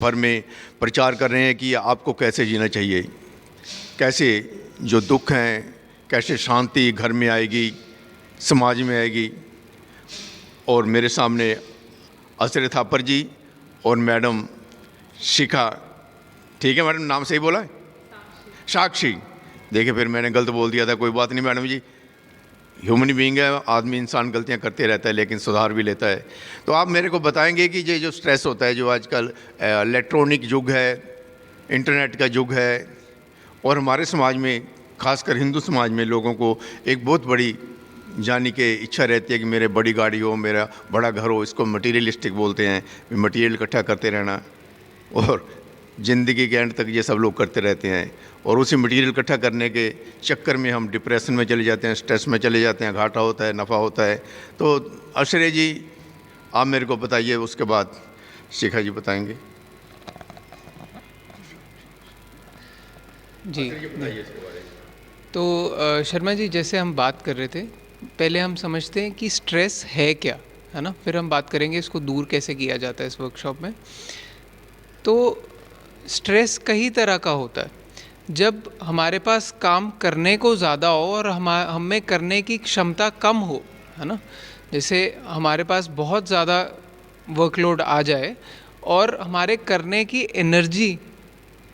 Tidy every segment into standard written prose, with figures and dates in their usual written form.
भर में प्रचार कर रहे हैं कि आपको कैसे जीना चाहिए, कैसे जो दुख हैं, कैसे शांति घर में आएगी, समाज में आएगी। और मेरे सामने असर थापर जी और मैडम शिखा, ठीक है मैडम, नाम सही बोला है? साक्षी। देखिए फिर मैंने गलत बोल दिया था, कोई बात नहीं मैडम जी, ह्यूमन बीइंग है, आदमी इंसान गलतियां करते रहता है लेकिन सुधार भी लेता है। तो आप मेरे को बताएंगे कि ये जो स्ट्रेस होता है, जो आजकल इलेक्ट्रॉनिक युग है, इंटरनेट का युग है, और हमारे समाज में खासकर हिंदू समाज में लोगों को एक बहुत बड़ी जाने की इच्छा रहती है कि मेरे बड़ी गाड़ी हो, मेरा बड़ा घर हो, इसको मटीरियलिस्टिक बोलते हैं, मटीरियल इकट्ठा करते रहना, और ज़िंदगी के एंड तक ये सब लोग करते रहते हैं। और उसी मटेरियल इकट्ठा करने के चक्कर में हम डिप्रेशन में चले जाते हैं, स्ट्रेस में चले जाते हैं, घाटा होता है, नफ़ा होता है। तो अशरे जी आप मेरे को बताइए, उसके बाद शिखा जी बताएंगे। जी बताइए इसके बारे में। तो शर्मा जी, जैसे हम बात कर रहे थे, पहले हम समझते हैं कि स्ट्रेस है क्या, है ना, फिर हम बात करेंगे इसको दूर कैसे किया जाता है इस वर्कशॉप में। तो स्ट्रेस कई तरह का होता है। जब हमारे पास काम करने को ज़्यादा हो और हम में करने की क्षमता कम हो, है ना, जैसे हमारे पास बहुत ज़्यादा वर्कलोड आ जाए और हमारे करने की एनर्जी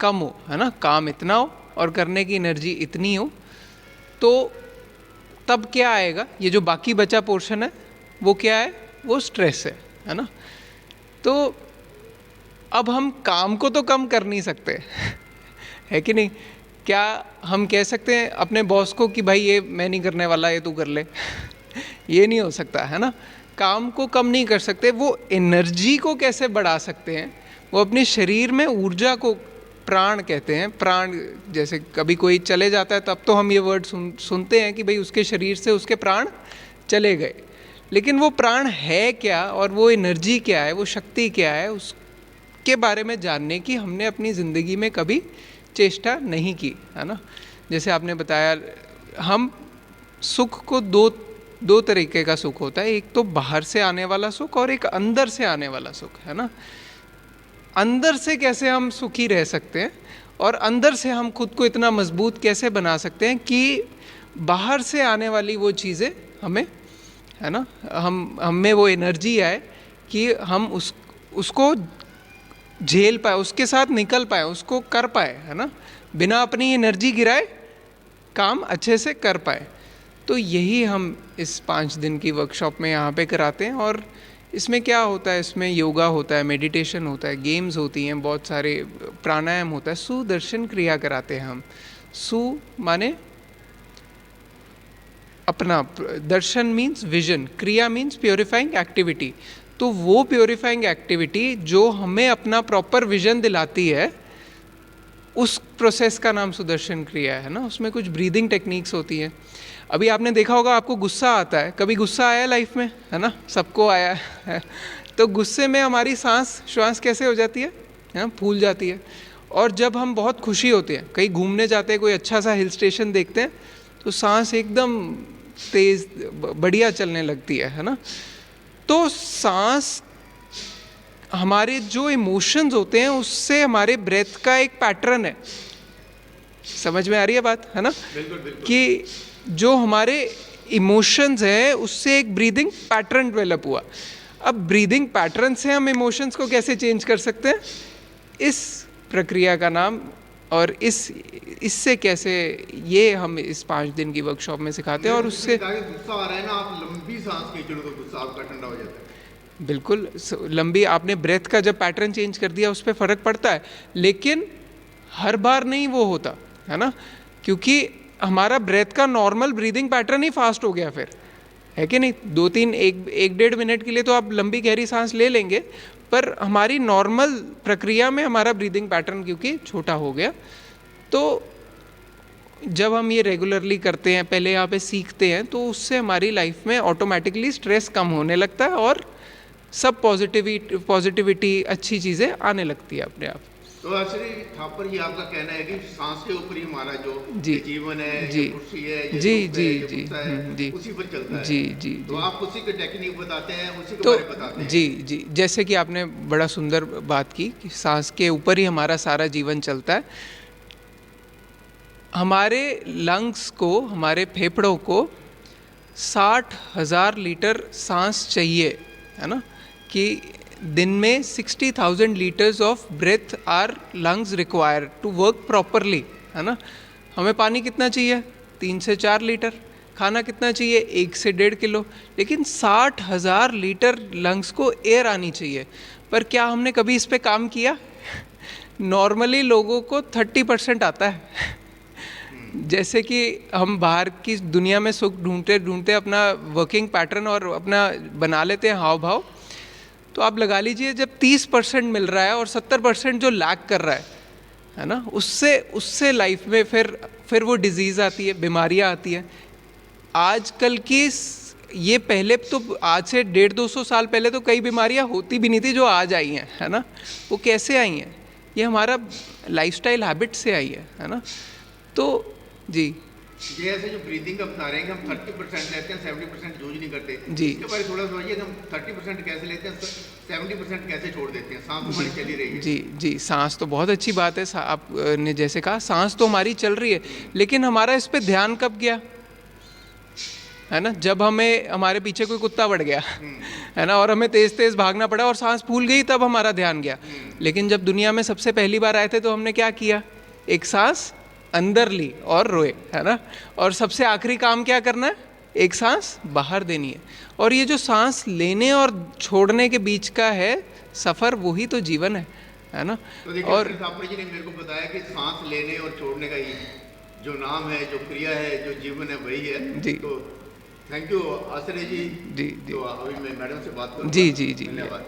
कम हो, है ना, काम इतना हो और करने की एनर्जी इतनी हो, तो तब क्या आएगा, ये जो बाकी बचा पोर्शन है वो क्या है, वो स्ट्रेस है ना। तो अब हम काम को तो कम कर नहीं सकते है कि नहीं? क्या हम कह सकते हैं अपने बॉस को कि भाई ये मैं नहीं करने वाला, ये तू कर ले ये नहीं हो सकता, है ना। काम को कम नहीं कर सकते, वो एनर्जी को कैसे बढ़ा सकते हैं, वो अपने शरीर में ऊर्जा को, प्राण कहते हैं, प्राण, जैसे कभी कोई चले जाता है तब तो हम ये वर्ड सुनते हैं कि भाई उसके शरीर से उसके प्राण चले गए, लेकिन वो प्राण है क्या और वो एनर्जी क्या है, वो शक्ति क्या है, उसके बारे में जानने की हमने अपनी ज़िंदगी में कभी चेष्टा नहीं की, है ना। जैसे आपने बताया, हम सुख को दो तरीके का सुख होता है, एक तो बाहर से आने वाला सुख और एक अंदर से आने वाला सुख, है ना। अंदर से कैसे हम सुखी रह सकते हैं और अंदर से हम खुद को इतना मजबूत कैसे बना सकते हैं कि बाहर से आने वाली वो चीज़ें हमें, है ना, हम में वो एनर्जी आए कि हम उसको झेल पाए, उसके साथ निकल पाए, उसको कर पाए, है ना, बिना अपनी एनर्जी गिराए काम अच्छे से कर पाए। तो यही हम इस 5 दिन की वर्कशॉप में यहाँ पे कराते हैं। और इसमें क्या होता है, इसमें योगा होता है, मेडिटेशन होता है, गेम्स होती हैं, बहुत सारे प्राणायाम होता है, सुदर्शन क्रिया कराते हैं हम। सु माने अपना, दर्शन मीन्स विजन, क्रिया मीन्स प्योरीफाइंग एक्टिविटी। तो वो प्योरीफाइंग एक्टिविटी जो हमें अपना प्रॉपर विजन दिलाती है, उस प्रोसेस का नाम सुदर्शन क्रिया है ना। उसमें कुछ ब्रीदिंग टेक्निक्स होती हैं। अभी आपने देखा होगा, आपको गुस्सा आता है, कभी गुस्सा आया लाइफ में, है ना, सबको आया है तो गुस्से में हमारी श्वास कैसे हो जाती है, फूल जाती है। और जब हम बहुत खुशी होते हैं, कहीं घूमने जाते हैं, कोई अच्छा सा हिल स्टेशन देखते हैं, तो सांस एकदम तेज बढ़िया चलने लगती है ना। तो सांस, हमारे जो इमोशंस होते हैं उससे हमारे ब्रेथ का एक पैटर्न है। समझ में आ रही है बात, है ना? बिल्कुल, बिल्कुल। कि जो हमारे इमोशंस हैं उससे एक ब्रीदिंग पैटर्न डेवलप हुआ। अब ब्रीदिंग पैटर्न से हम इमोशंस को कैसे चेंज कर सकते हैं, इस प्रक्रिया का नाम, और इससे कैसे, ये हम इस 5 दिन की वर्कशॉप में सिखाते हैं। और उससे गुस्सा आ रहा है ना, आप लंबी सांस खींचो तो गुस्सा आपका ठंडा हो जाता है। बिल्कुल, लंबी, आपने ब्रेथ का जब पैटर्न चेंज कर दिया उस पर फ़र्क पड़ता है, लेकिन हर बार नहीं वो होता, है ना, क्योंकि हमारा ब्रेथ का नॉर्मल ब्रीदिंग पैटर्न ही फास्ट हो गया फिर, है कि नहीं। 2-3 एक डेढ़ मिनट के लिए तो आप लंबी गहरी सांस ले लेंगे, पर हमारी नॉर्मल प्रक्रिया में हमारा ब्रीदिंग पैटर्न क्योंकि छोटा हो गया। तो जब हम ये रेगुलरली करते हैं, पहले यहाँ पे सीखते हैं, तो उससे हमारी लाइफ में ऑटोमेटिकली स्ट्रेस कम होने लगता है और सब पॉजिटिविटी, अच्छी चीज़ें आने लगती है अपने आप। तो आश्रय थापर जी, आपका कहना है कि सांस के ऊपर ही हमारा जो जी। जीवन है, जी। ये कुर्सी है, ये जी, दुख जी, है, ये जी, गुस्सा है, जी। उसी पर चलता है। जी, जी, तो जी। आप उसी के टेक्निक बताते हैं, उसी के तो बारे में बताते हैं। जी, जी, जैसे कि आपने बड़ा सुंदर बात की कि सांस के ऊपर ही हमारा सारा जीवन चलता है। हमारे लंग्स को, हमारे फेफड़ों को 60,000 लीटर सांस चाहिए, है ना, कि दिन में 60,000 litres of breath our lungs require to work properly, है ना। हमें पानी कितना चाहिए? 3 से 4 लीटर। खाना कितना चाहिए? 1 से 1.5 किलो। लेकिन 60,000 लीटर लंग्स को एयर आनी चाहिए। पर क्या हमने कभी इस पे काम किया? नॉर्मली लोगों को 30% आता है। जैसे कि हम बाहर की दुनिया में सुख ढूंढते ढूंढते अपना वर्किंग पैटर्न और अपना बना लेते हैं हाव भाव। तो आप लगा लीजिए, जब 30% मिल रहा है और 70% जो लैक कर रहा है ना, उससे लाइफ में फिर वो डिजीज़ आती है, बीमारियां आती हैं। आजकल की ये पहले तो आज से 150-200 साल पहले तो कई बीमारियां होती भी नहीं थी जो आज आई हैं, है ना। वो कैसे आई हैं? ये हमारा लाइफस्टाइल हैबिट से आई है ना। तो जी, ये ऐसे जो ब्रीदिंग का बता रहे हैं कि हम 30% लेते हैं, 70% यूज नहीं करते जी। इसके बारे में थोड़ा सा बताइए कि हम 30% कैसे लेते हैं, 70% कैसे छोड़ देते हैं? सांस हमारी चली रही है। जी, जी, सांस तो बहुत अच्छी बात है। आपने जैसे कहा, सांस तो हमारी चल रही है, लेकिन हमारा इस पे ध्यान कब गया, है ना? जब हमें हमारे पीछे कोई कुत्ता बढ़ गया, है ना, और हमें तेज तेज भागना पड़ा और सांस फूल गई, तब हमारा ध्यान गया। लेकिन जब दुनिया में सबसे पहली बार आए थे तो हमने क्या किया? एक सांस अंदर ली और रोए, है ना। और सबसे आखिरी काम क्या करना है? एक सांस बाहर देनी है। और ये जो सांस लेने और छोड़ने के बीच का है सफ़र, वही तो जीवन है ना। तो देखिए, और थापर जी ने मेरे को बताया कि सांस लेने और छोड़ने का ही जो नाम है, जो क्रिया है, जो जीवन है, वही है जी। तो थैंक यू आश्रय जी। जी, जी, तो अभी मैं मैडम से बात करूंगा। जी, जी, जी। धन्यवाद।